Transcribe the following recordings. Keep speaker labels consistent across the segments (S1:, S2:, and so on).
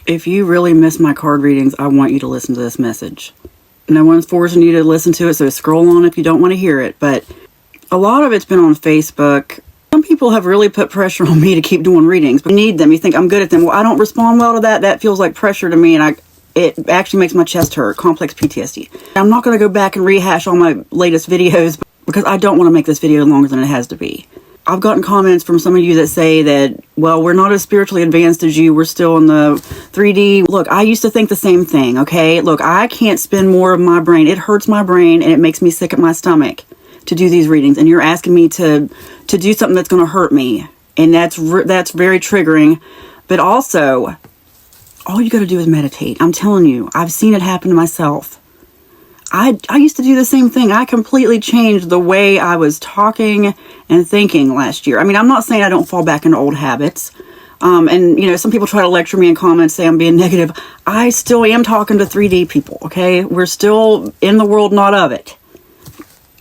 S1: If you really miss my card readings, I want you to listen to this message. No one's forcing you to listen to it, so scroll on if you don't want to hear it. But a lot of it's been on Facebook. Some people have really put pressure on me to keep doing readings, but you need them. You think I'm good at them. Well, I don't respond well to that. That feels like pressure to me, and it actually makes my chest hurt. Complex PTSD. I'm not going to go back and rehash all my latest videos because I don't want to make this video longer than it has to be. I've gotten comments from some of you that say that, well, we're not as spiritually advanced as you. We're still in the 3D. Look, I used to think the same thing, okay? Look, I can't spend more of my brain. It hurts my brain and it makes me sick at my stomach to do these readings. And you're asking me to do something that's going to hurt me. And that's very triggering. But also, all you got to do is meditate. I'm telling you, I've seen it happen to myself. I used to do the same thing. I completely changed the way I was talking and thinking last year. I mean, I'm not saying I don't fall back into old habits. And, you know, some people try to lecture me in comments, say I'm being negative. I still am talking to 3D people, okay? We're still in the world, not of it.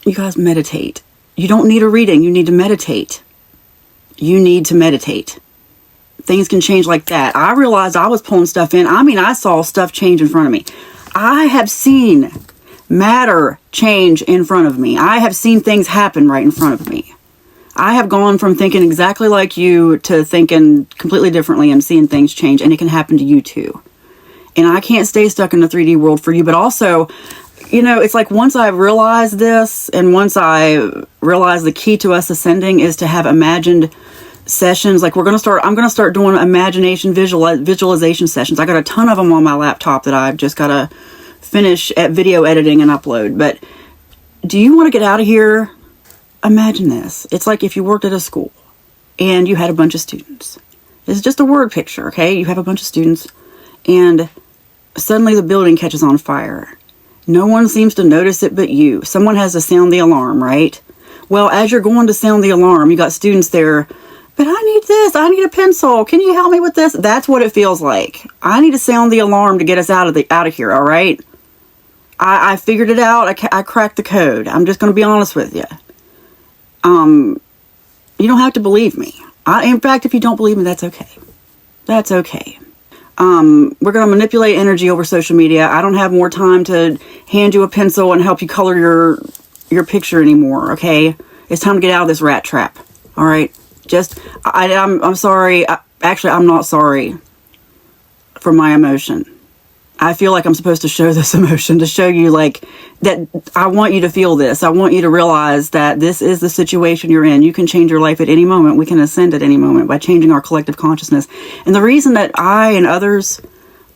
S1: You guys meditate. You don't need a reading. You need to meditate. You need to meditate. Things can change like that. I realized I was pulling stuff in. I mean, I saw stuff change in front of me. I have seen matter change in front of me. I have seen things happen right in front of me. I have gone from thinking exactly like you to thinking completely differently and seeing things change, and it can happen to you too. And I can't stay stuck in the 3D world for you, but also, you know, it's like once I realized this, and once I realized the key to us ascending is to have imagined sessions. Like I'm going to start doing imagination visualization sessions. I got a ton of them on my laptop that I've just got to finish at video editing and upload. But do you want to get out of here? Imagine this. It's like if you worked at a school and you had a bunch of students. It's just a word picture, okay? You have a bunch of students and suddenly the building catches on fire. No one seems to notice it but you. Someone has to sound the alarm, right? Well, as you're going to sound the alarm, you got students there, but I need this. I need a pencil. Can you help me with this? That's what it feels like. I need to sound the alarm to get us out of here, all right? I figured it out. I cracked the code. I'm just going to be honest with you. You don't have to believe me. In fact, if you don't believe me, that's okay. That's okay. We're going to manipulate energy over social media. I don't have more time to hand you a pencil and help you color your picture anymore, okay? It's time to get out of this rat trap, all right? I'm sorry. Actually, I'm not sorry for my emotion. I feel like I'm supposed to show this emotion to show you like that I want you to feel this. I want you to realize that this is the situation you're in. You can change your life at any moment. We can ascend at any moment by changing our collective consciousness. And the reason that I and others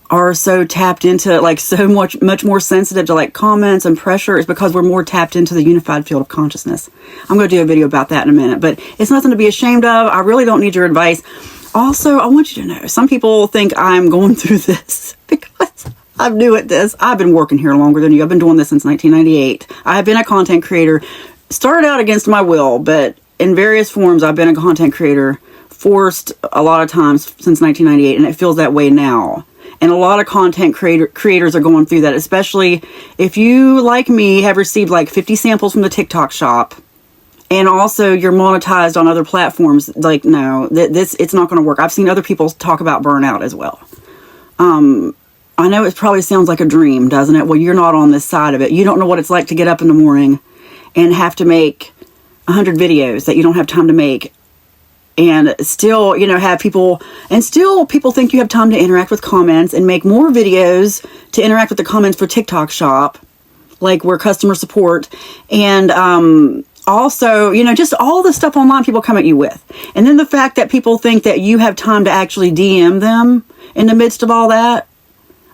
S1: are so tapped into like so much more sensitive to like comments and pressure is because we're more tapped into the unified field of consciousness. I'm going to do a video about that in a minute, but it's nothing to be ashamed of. I really don't need your advice. Also, I want you to know, some people think I'm going through this because I'm new at this. I've been working here longer than you. I've been doing this since 1998. I've been a content creator, started out against my will, but in various forms, I've been a content creator, forced a lot of times since 1998, and it feels that way now. And a lot of content creators are going through that, especially if you, like me, have received like 50 samples from the TikTok shop. And also you're monetized on other platforms. Like, no, it's not going to work. I've seen other people talk about burnout as well. I know it probably sounds like a dream, doesn't it? Well, you're not on this side of it. You don't know what it's like to get up in the morning and have to make 100 videos that you don't have time to make. And still, you know, people think you have time to interact with comments and make more videos to interact with the comments for TikTok shop, like we're customer support. And, also, you know, just all the stuff online people come at you with. And then the fact that people think that you have time to actually DM them in the midst of all that.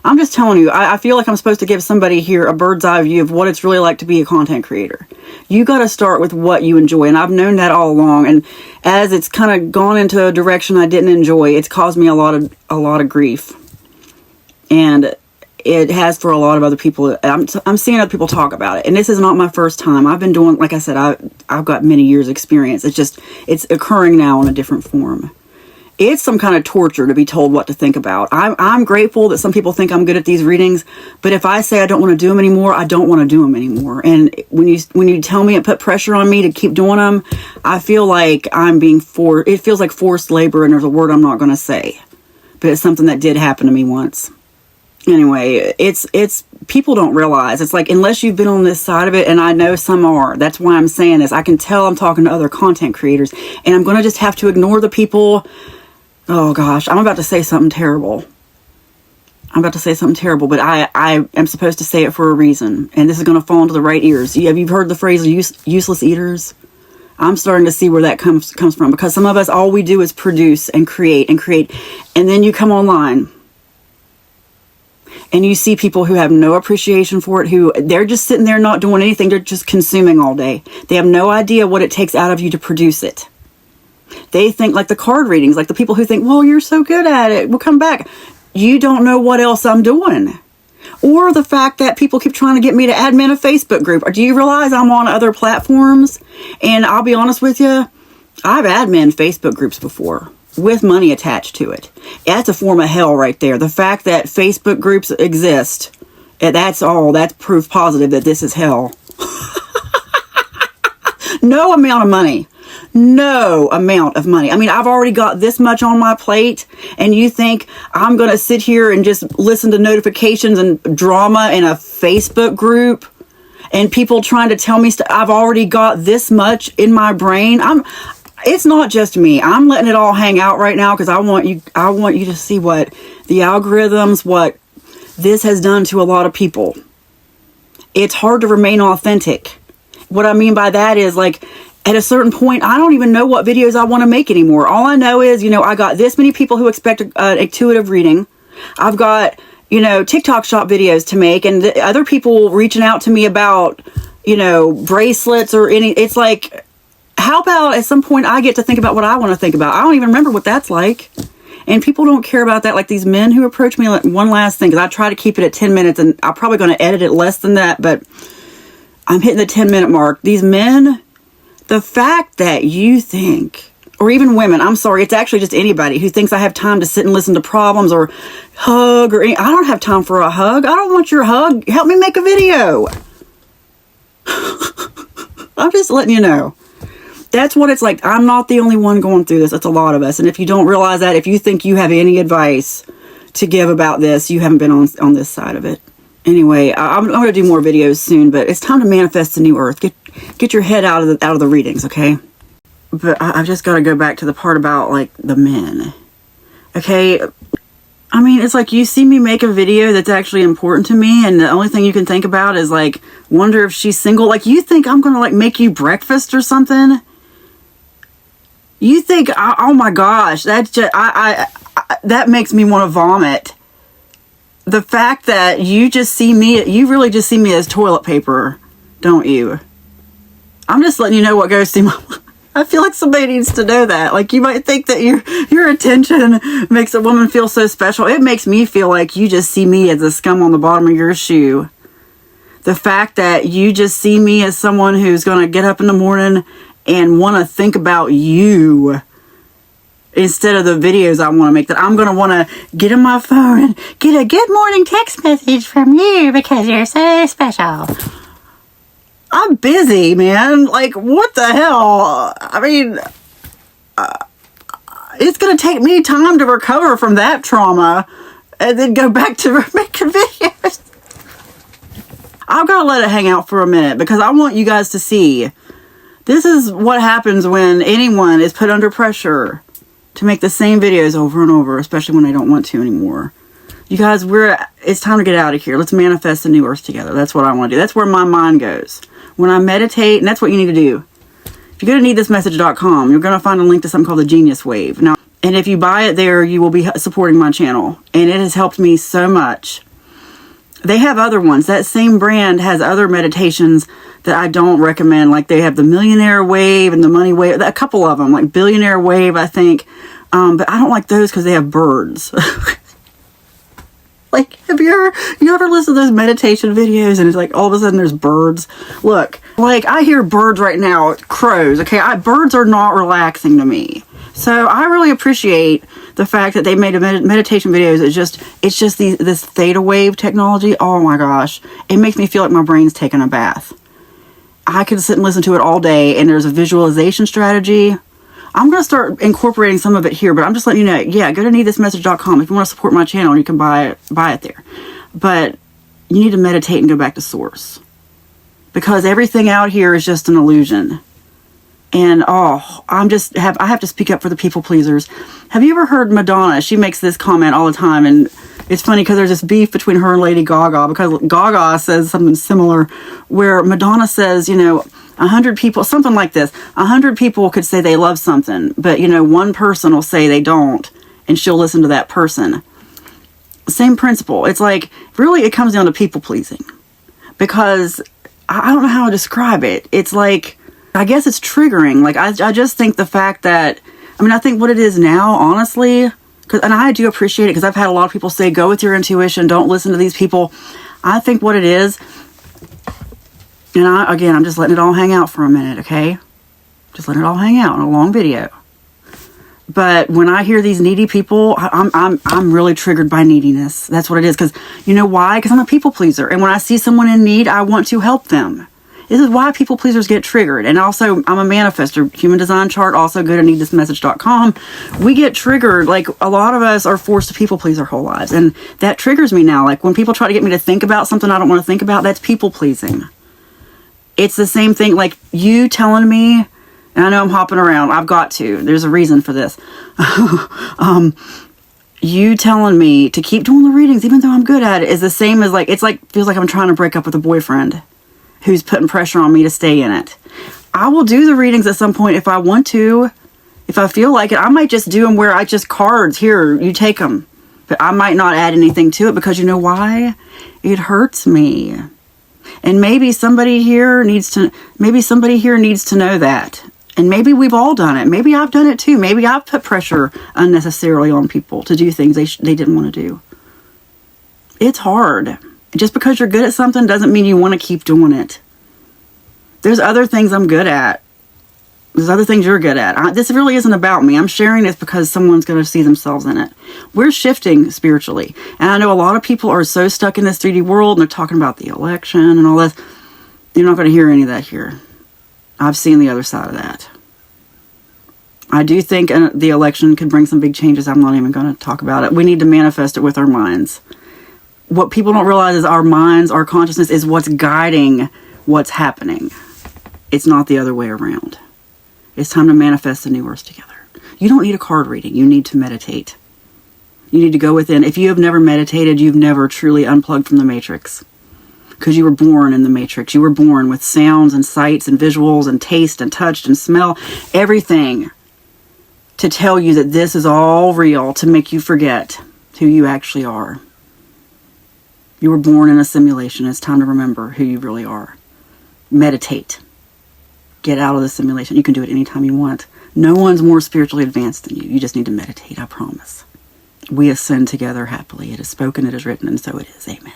S1: I'm just telling you, I feel like I'm supposed to give somebody here a bird's eye view of what it's really like to be a content creator. You got to start with what you enjoy. And I've known that all along. And as it's kind of gone into a direction I didn't enjoy, it's caused me a lot of grief. And it has for a lot of other people. I'm seeing other people talk about it. And this is not my first time. I've been doing, like I said, I've got many years experience. It's occurring now in a different form. It's some kind of torture to be told what to think about. I'm grateful that some people think I'm good at these readings, but if I say I don't want to do them anymore, I don't want to do them anymore. And when you tell me and put pressure on me to keep doing them, I feel like I'm being forced. It feels like forced labor, and there's a word I'm not going to say. but it's something that did happen to me once. Anyway, it's people don't realize. It's like, unless you've been on this side of it, and I know some are. That's why I'm saying this. I can tell I'm talking to other content creators, and I'm going to just have to ignore the people. Oh gosh, I'm about to say something terrible. But I am supposed to say it for a reason, and this is going to fall into the right ears. Have you heard the phrase useless eaters? I'm starting to see where that comes from, because some of us, all we do is produce and create, and then you come online and you see people who have no appreciation for it, who they're just sitting there not doing anything. They're just consuming all day. They have no idea what it takes out of you to produce it. They think, like the card readings, like the people who think, well, you're so good at it, we'll come back. You don't know what else I'm doing. Or the fact that people keep trying to get me to admin a Facebook group. Or do you realize I'm on other platforms? And I'll be honest with you, I've admin Facebook groups before with money attached to it. That's a form of hell right there. The fact that Facebook groups exist, that's proof positive that this is hell. No amount of money. I mean, I've already got this much on my plate, and you think I'm going to sit here and just listen to notifications and drama in a Facebook group and people trying to tell me stuff? I've already got this much in my brain. It's not just me. I'm letting it all hang out right now because I want you to see what the algorithms, what this has done to a lot of people. It's hard to remain authentic. What I mean by that is, like, at a certain point, I don't even know what videos I want to make anymore. All I know is, I got this many people who expect an intuitive reading. I've got, TikTok shop videos to make, and other people reaching out to me about, bracelets or any. It's like, how about at some point I get to think about what I want to think about? I don't even remember what that's like. And people don't care about that. Like these men who approach me, like, one last thing, because I try to keep it at 10 minutes, and I'm probably going to edit it less than that, but I'm hitting the 10-minute mark. These men, the fact that you think, or even women, I'm sorry, it's actually just anybody who thinks I have time to sit and listen to problems or hug or I don't have time for a hug. I don't want your hug. Help me make a video. I'm just letting you know. That's what it's like. I'm not the only one going through this. It's a lot of us. And if you don't realize that, if you think you have any advice to give about this, you haven't been on this side of it. Anyway, I'm going to do more videos soon, but it's time to manifest the new earth. Get your head out of the readings, okay? But I've just got to go back to the part about, like, the men. Okay? I mean, it's like you see me make a video that's actually important to me, and the only thing you can think about is, like, wonder if she's single. Like, you think I'm going to, like, make you breakfast or something? You think, oh my gosh, that's just, that makes me want to vomit. The fact that you really just see me as toilet paper, don't you? I'm just letting you know what goes through my mind. I feel like somebody needs to know that. Like, you might think that your attention makes a woman feel so special. It makes me feel like you just see me as the scum on the bottom of your shoe. The fact that you just see me as someone who's going to get up in the morning and want to think about you instead of the videos I want to make, that I'm going to want to get in my phone and get a good morning text message from you because you're so special. I'm busy, man. Like, what the hell? I mean, it's going to take me time to recover from that trauma and then go back to making videos. I've got to let it hang out for a minute because I want you guys to see. This is what happens when anyone is put under pressure to make the same videos over and over, especially when they don't want to anymore. You guys, it's time to get out of here. Let's manifest the new earth together. That's what I want to do. That's where my mind goes. When I meditate, and that's what you need to do. If you go to needthismessage.com, you're going to find a link to something called the Genius Wave. Now, and if you buy it there, you will be supporting my channel. And it has helped me so much. They have other ones. That same brand has other meditations that I don't recommend. Like, they have the Millionaire Wave and the Money Wave. A couple of them, like Billionaire Wave, I think. But I don't like those because they have birds. Like, have you ever listened to those meditation videos and it's like all of a sudden there's birds? Look, like, I hear birds right now, crows, okay? Birds are not relaxing to me. So I really appreciate the fact that they made a meditation videos. It's just this theta wave technology. Oh my gosh. It makes me feel like my brain's taking a bath. I could sit and listen to it all day, and there's a visualization strategy. I'm going to start incorporating some of it here, but I'm just letting you know, yeah, go to needthismessage.com if you want to support my channel. You can buy it there. But you need to meditate and go back to source, because everything out here is just an illusion. And I have to speak up for the people pleasers. Have you ever heard Madonna? She makes this comment all the time, and it's funny because there's this beef between her and Lady Gaga, because Gaga says something similar, where Madonna says, 100 people, something like this, 100 people could say they love something, but one person will say they don't, and she'll listen to that person. Same principle. It's like, really, it comes down to people pleasing, because I don't know how to describe it. It's like, I guess it's triggering. Like, I just think the fact that, I think what it is now, honestly, and I do appreciate it, because I've had a lot of people say, go with your intuition, don't listen to these people. I think what it is, and I'm just letting it all hang out for a minute, okay? Just letting it all hang out in a long video. But when I hear these needy people, I'm really triggered by neediness. That's what it is. Because you know why? Because I'm a people pleaser. And when I see someone in need, I want to help them. This is why people pleasers get triggered. And also, I'm a manifester. Human design chart. Also, go to needthismessage.com. We get triggered. Like, a lot of us are forced to people please our whole lives. And that triggers me now. Like, when people try to get me to think about something I don't want to think about, that's people pleasing. It's the same thing. Like, you telling me, and I know I'm hopping around. I've got to. There's a reason for this. You telling me to keep doing the readings, even though I'm good at it, is the same as feels like I'm trying to break up with a boyfriend who's putting pressure on me to stay in it. I will do the readings at some point if I want to. If I feel like it, I might just do them where I just cards. Here, you take them. But I might not add anything to it, because you know why? It hurts me. And maybe somebody here needs to know that. And maybe we've all done it. Maybe I've done it too. Maybe I've put pressure unnecessarily on people to do things they didn't want to do. It's hard. Just because you're good at something doesn't mean you want to keep doing it. There's other things I'm good at. There's other things you're good at. This really isn't about me. I'm sharing this because someone's going to see themselves in it. We're shifting spiritually. And I know a lot of people are so stuck in this 3D world, and they're talking about the election and all this. You're not going to hear any of that here. I've seen the other side of that. I do think the election could bring some big changes. I'm not even going to talk about it. We need to manifest it with our minds. What people don't realize is our minds, our consciousness is what's guiding what's happening. It's not the other way around. It's time to manifest the new earth together. You don't need a card reading. You need to meditate. You need to go within. If you have never meditated, you've never truly unplugged from the matrix. Because you were born in the matrix. You were born with sounds and sights and visuals and taste and touch and smell. Everything to tell you that this is all real, to make you forget who you actually are. You were born in a simulation. It's time to remember who you really are. Meditate. Get out of the simulation. You can do it anytime you want. No one's more spiritually advanced than you. You just need to meditate, I promise. We ascend together happily. It is spoken, it is written, and so it is. Amen.